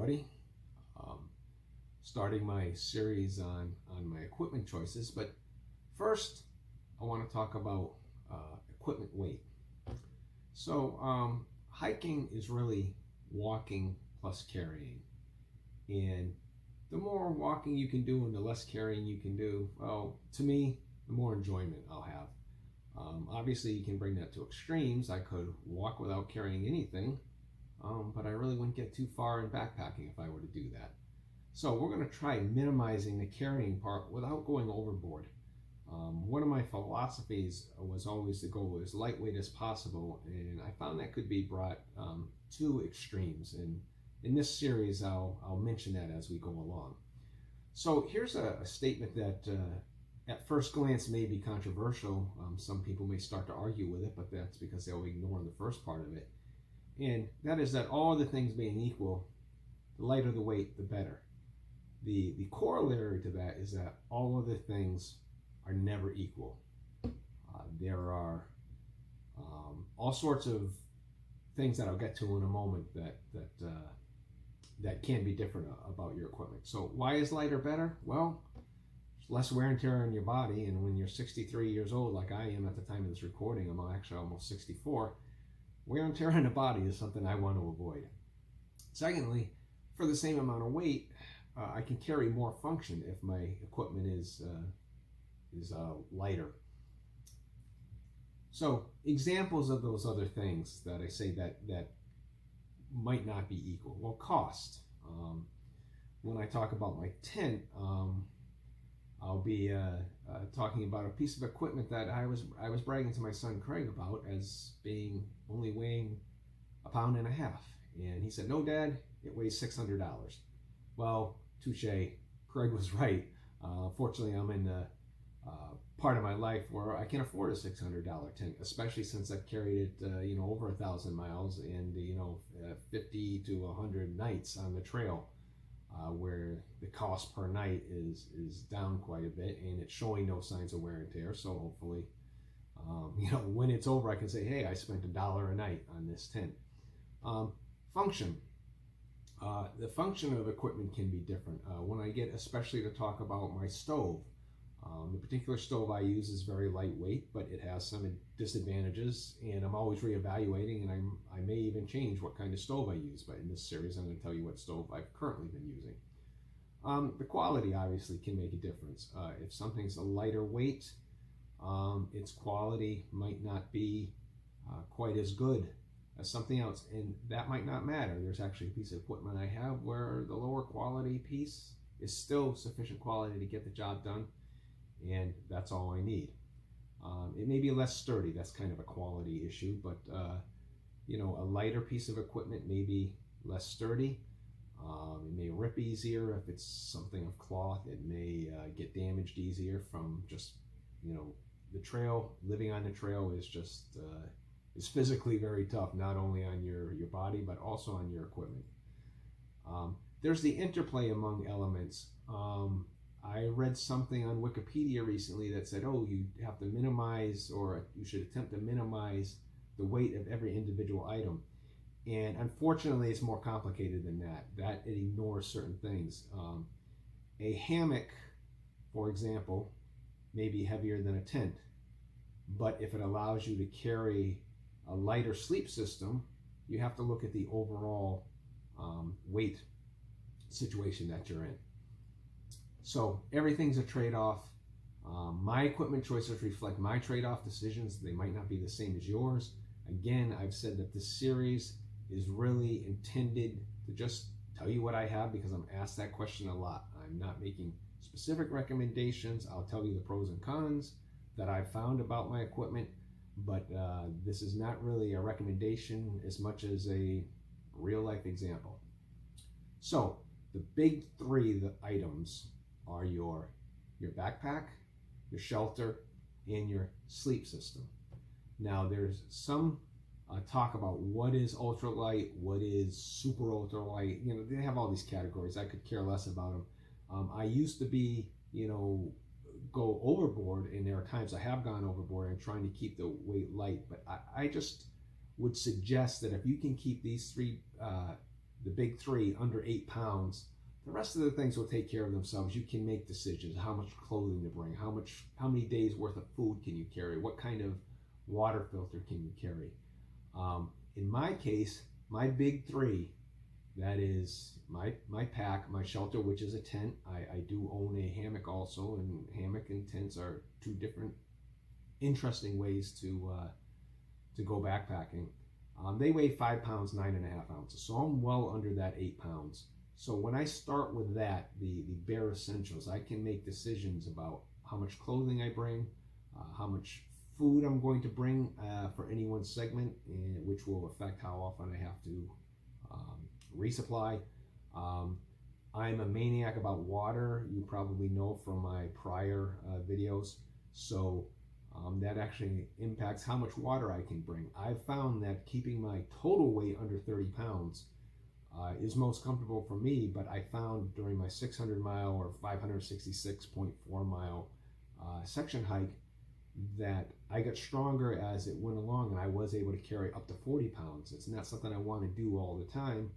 everybody. Um, Starting my series on my equipment choices, but first I want to talk about equipment weight. So hiking is really walking plus carrying, and the more walking you can do and the less carrying you can do, well, to me, the more enjoyment I'll have. Obviously, you can bring that to extremes. I could walk without carrying anything, but I really wouldn't get too far in backpacking if I were to do that. So we're going to try minimizing the carrying part without going overboard. One of my philosophies was always to go as lightweight as possible, and I found that could be brought to extremes. And in this series, I'll mention that as we go along. So here's a statement that at first glance may be controversial. Some people may start to argue with it, but that's because they'll ignore the first part of it. And that is that all other things being equal, the lighter the weight, the better. The corollary to that is that all other things are never equal. There are all sorts of things that I'll get to in a moment that can be different about your equipment. So why is lighter better? Well, there's less wear and tear on your body, and when you're 63 years old, like I am at the time of this recording, I'm actually almost 64. Wear and tear on the body is something I want to avoid. Secondly, for the same amount of weight, I can carry more function if my equipment is lighter. So examples of those other things that I say that might not be equal. Well, cost. When I talk about my tent, I'll be talking about a piece of equipment that I was bragging to my son Craig about as being only weighing 1.5 pounds, and he said, "No, Dad, it weighs $600." Well, touche. Craig was right. Fortunately, I'm in the part of my life where I can afford a $600 tent, especially since I've carried it, over 1,000 miles and 50 to 100 nights on the trail, where the cost per night is down quite a bit, and it's showing no signs of wear and tear. So hopefully, when it's over, I can say, "Hey, I spent $1 a night on this tent." Function. The function of equipment can be different. When I get especially to talk about my stove, the particular stove I use is very lightweight, but it has some disadvantages, and I'm always reevaluating, and I may even change what kind of stove I use. But in this series, I'm going to tell you what stove I've currently been using. The quality obviously can make a difference. If something's a lighter weight, its quality might not be quite as good as something else, and that might not matter. There's actually a piece of equipment I have where the lower quality piece is still sufficient quality to get the job done, and that's all I need. It may be less sturdy. That's kind of a quality issue, but a lighter piece of equipment may be less sturdy. It may rip easier if it's something of cloth. It may get damaged easier from just the trail. Living on the trail is just is physically very tough, not only on your body but also on your equipment. There's the interplay among elements. I read something on Wikipedia recently that said, you have to minimize, or you should attempt to minimize the weight of every individual item. And unfortunately, it's more complicated than that. That it ignores certain things. A hammock, for example, may be heavier than a tent, but if it allows you to carry a lighter sleep system, you have to look at the overall weight situation that you're in. So everything's a trade-off. My equipment choices reflect my trade-off decisions. They might not be the same as yours. Again, I've said that this series is really intended to just tell you what I have, because I'm asked that question a lot. I'm not making specific recommendations. I'll tell you the pros and cons that I've found about my equipment, but this is not really a recommendation as much as a real-life example. So the big three items are your backpack, your shelter, and your sleep system. Now there's some talk about what is ultralight, what is super ultralight. They have all these categories. I could care less about them. I used to be, go overboard, and there are times I have gone overboard and trying to keep the weight light. But I just would suggest that if you can keep these three the big three under 8 pounds, the rest of the things will take care of themselves. You can make decisions: how much clothing to bring, how many days worth of food can you carry, what kind of water filter can you carry. In my case, my big three, that is my pack, my shelter, which is a tent. I do own a hammock also, and hammock and tents are two different interesting ways to go backpacking. They weigh 5 pounds, 9.5 ounces, so I'm well under that 8 pounds. So when I start with that, the bare essentials, I can make decisions about how much clothing I bring, how much food I'm going to bring for any one segment, which will affect how often I have to resupply. I'm a maniac about water. You probably know from my prior videos. So that actually impacts how much water I can bring. I've found that keeping my total weight under 30 pounds is most comfortable for me, but I found during my 600 mile or 566.4 mile section hike that I got stronger as it went along, and I was able to carry up to 40 pounds. It's not something I want to do all the time,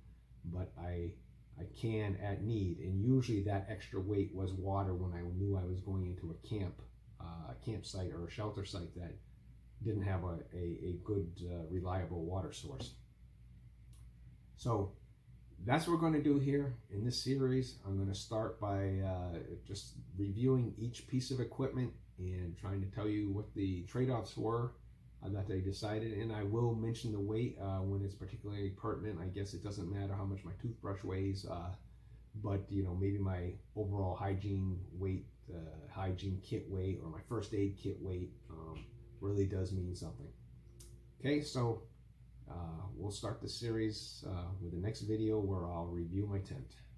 but I can at need, and usually that extra weight was water when I knew I was going into a campsite or a shelter site that didn't have a good reliable water source. So that's what we're going to do here in this series. I'm going to start by just reviewing each piece of equipment and trying to tell you what the trade-offs were that they decided. And I will mention the weight when it's particularly pertinent. I guess it doesn't matter how much my toothbrush weighs, but maybe my overall hygiene weight, hygiene kit weight, or my first aid kit weight really does mean something. Okay, so we'll start the series with the next video where I'll review my tent.